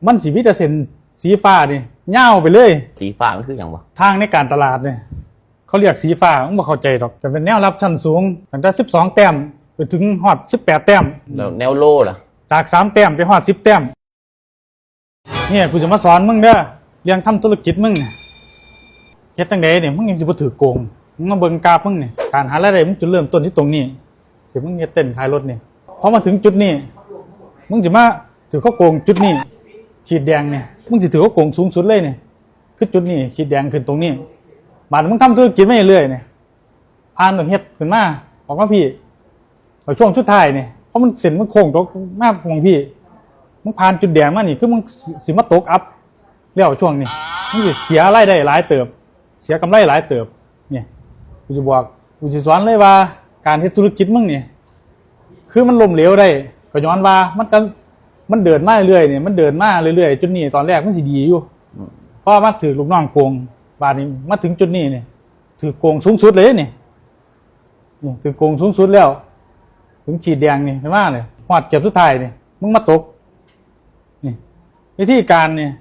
มันสีวิตาเส้นสีฟ้านี่เงาไปเลยสีฟ้ามันคืออย่างวะทางในการตลาดเนี่ยเขาเรียกสีฟ้าผมบ่เข้าใจดอกแต่เป็นแนวรับชั้นสูงตั้งแต่12 แต้มไปถึงฮอด18 แต้มแล้วแนวโล่ล่ะจาก3 แต้มไปฮอด10 แต้มเนี่ยกูจะมาสอนมึงเด้อเรื่องทำธุรกิจมึงเฮ็ดจังไดเนี่ยมึงยังสิบ่ถือโกงมึงมาเบิ่งกราฟมึงเนี่ยการหารายได้มึงจุดเริ่มต้นที่ตรงนี้ที่มึงเฮ็ดเต้นขายรถนี่พอมาถึงจุดนี้มึงสิมาถือเขาโกงจุดนี้ขีดแดงเนี่ยมึงสิถือเขาโกงสูงสุดเลยเนี่ยคือจุดนี้ขีดแดงขึ้นตรงนี้บาดมึงทำธุรกิจไม่เรื่อยเนี่ยผ่านตัวเฮ็ดขึ้นมาออกมาพี่พอช่วงสุดท้ายเนี่ยเพราะมันเส้นมันโค้งตกมาของพี่มึงผ่านจุดแดงมานี่คือมึงสิมาตกอัพแล้วช่วงนี้มึงสิเสียรายได้หลายเติบเสียกำไรหลายเติบเนี่ยกูจะบอกกูจะสอนเลยว่าการเฮ็ดธุรกิจมึงเนี่ยคือมันล้มเหลวได้ก็ย้อนว่ามันเดินมาเรื่อยเนี่ยมันเดินมาเรื่อยๆจุดนี้ตอนแรกมันสิดีอยู่เพราะมาถือลูกน้องโกงบาดนี้มาถึงจุดนี้เนี่ยถือโกงสูงสุดเลยเนี่ยถือโกงสูงสุดแล้วถึงขีดแดงนี่เห็นไหมเนี่ยหอดเก็บสุดท้ายเนี่ยมึงมาตกนี่วิธีการเนี่ย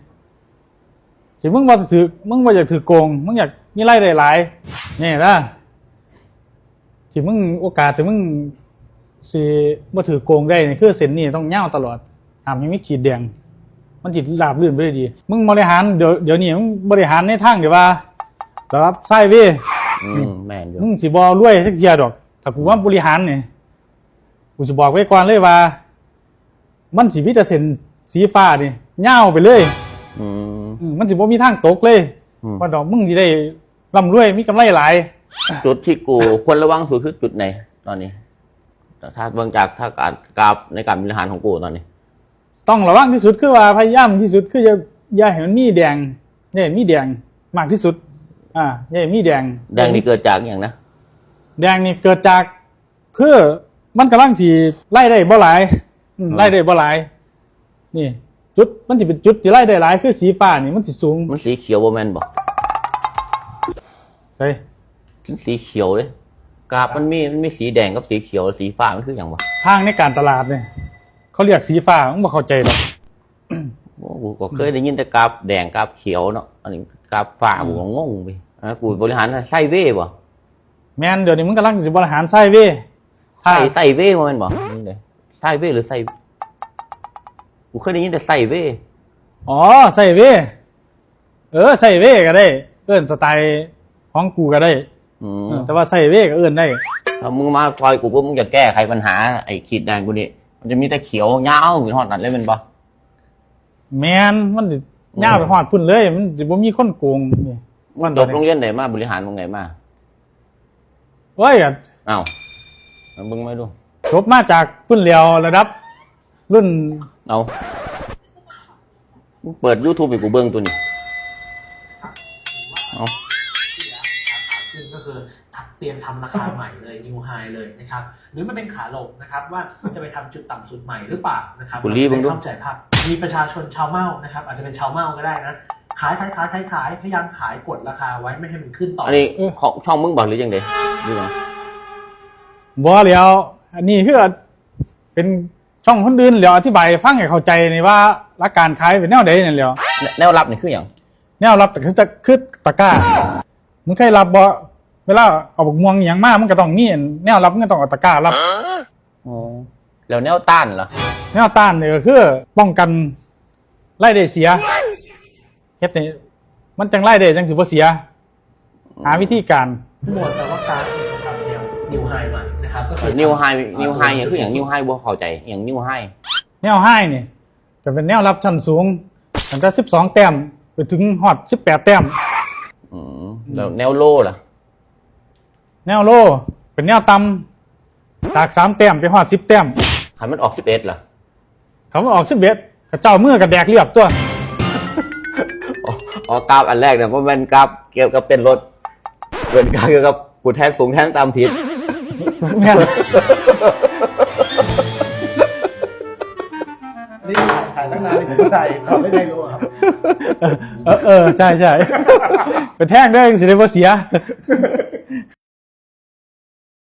ที่มึงว่าถือมึงว่าอยากถือโกงมึงอยากมีรายได้หลายเนี่ยนะที่มึงโอกาสที่มึงสิบ่ถือโกงได้เนี่ยคือเส้นนี้ต้องเงาตลอดห้ามยังไม่ขีดแดงมันจิตราบรื่นไปได้ดีมึงบริหารเดี๋ยวนี้มึงบริหารในทางเดี๋ยวว่ารับไส้เว้ยแม่นอยู่มึงสิบ่รวยสักเทียดอกถ้ากูว่าบริหารเนี่ยกูจะบอกไว้ก่อนเลยว่ามันสิวิตาเส้นสีฟ้านี่เงาไปเลยมันสิบ่มีทางตกเลยเพราะดอกมึงสิได้ร่ำรวยมีกำไรหลายจุดที่กูควรระวังสุดคือจุดไหนตอนนี้ถ้าเบิ่งจากถ้าการกราฟในการบริหารของกูตอนนี้ต้องระวังที่สุดคือว่าพยายามที่สุดคืออย่าให้มันมีแดงเนี่ยมีแดงมากที่สุดเนี่ยมีแดงนี่เกิดจากอย่างนะแดงนี่เกิดจากคือมันกำลังสีไล่ได้บ่หลายไล่ได้บ่หลายนี่จุดมันจะเป็นจุดที่ไล่ได้หลายคือสีฟ้านี่มันสีสูงมันสีเขียวบ่แม่นบ่ใช่สีเขียวเลยกราฟมันมีสีแดงกับสีเขียวสีฟ้ามันคืออย่างวะทางในการตลาดเนี่ยเขาเรียกสีฟ้ามึงบ่เข้าใจหรอกกูก็เคยได้ยินแต่กราฟแดงกราฟเขียวเนาะอันนี้กราฟฟ้ากูก็งงไปกูบริหารไส้เว่บ่แม่นเดี๋ยวนี้มึงกำลังจะบริหารไส้เว่ไส้เว่มันบ่นี่เลยไส้เว่หรือไส้กูเคยได้ยินแต่ไส้เว่อ๋อไส้เว่ไส้เว่ก็ได้เอิ้นสไตล์ของกูก็ได้แต่ว่าไส้เว่ก็เอิ้นได้ถ้ามึงมาคอยกูปุ๊บมึงจะแก้ไขปัญหาไอ้ขีดแดงกูนี่มันจะมีแต่เขียวยาวเหมือนหอดนั่นเลยเป็นบ่แม่นมันสิยาวไปหอดพุ่นเลยมันสิบ่มีคนโกงนี่มันจบโรงเรียนไหนมาบริหารโรงไหนมาเฮ้ยอ้าวมึงไม่ดูจบมาจากพุ่นเลียวระดับรุ่นเอาเปิด YouTube ให้กูเบิ่งตัวนี้เอาก็คือเตรียมทำราคาใหม่เลย New High เลยนะครับหรือมันเป็นขาลงนะครับว่าจะไปทำจุดต่ำสุดใหม่หรือเปล่านะครับคุณรีบเข้าใจภาพมีประชาชนชาวเม่านะครับอาจจะเป็นชาวเม่าก็ได้นะขายพยายามขายกดราคาไว้ไม่ให้มันขึ้นต่ออันนี้ของช่องมึงบอกหรือยังไงหรือยังบ่เดี๋ยวอันนี้คือเป็นช่องคนอื่นเดี๋ยวอธิบายฟังให้เข้าใจในว่าหลักการขายเป็นแนวใดนั่นแหละแนวรับนี่คืออย่างแนวรับแต่คือตะกร้ามึงเคยรับบ่เวลาเอาบักม่วงอย่างมากมันก็ต้องมีแนวรับมันก็ต้องเอาตะกร้ารับแล้วแนวต้านเหรอแนวต้านเนี่ยก็คือป้องกันรายได้เสียเฮ็ดนี่มันจังรายได้จังสิบ่เสียหาวิธีการหมวดแต่ว่าการนะครับแนว New High ใหม่นะครับก็คือ New High อย่างคืออย่าง New High บ่เข้าใจอย่าง New High แนว High นี่ก็เป็นแนวรับชั้นสูงตั้งแต่12 แต้มไปถึงฮอด18 แต้มแล้วแนวโล่ล่ะแนวโลเป็นแนวต่ำจาก3 แต้มไปฮอด10 แต้มคันมันออก11เหรอเขามันออก11กระเจ้ามือกับแดกเรียบตัวอ๋อกราฟอันแรกเนี่ยมันกราฟเกี่ยวกับเต้นรถเป็นกราฟเกี่ยวกับกูแทงสูงแทงตามผิดนี่ถ่ายตั้งนานผมก็ถ่ายเขาไม่ได้รู้ครับใช่เป็นแท่งได้สิได้บ่เสีย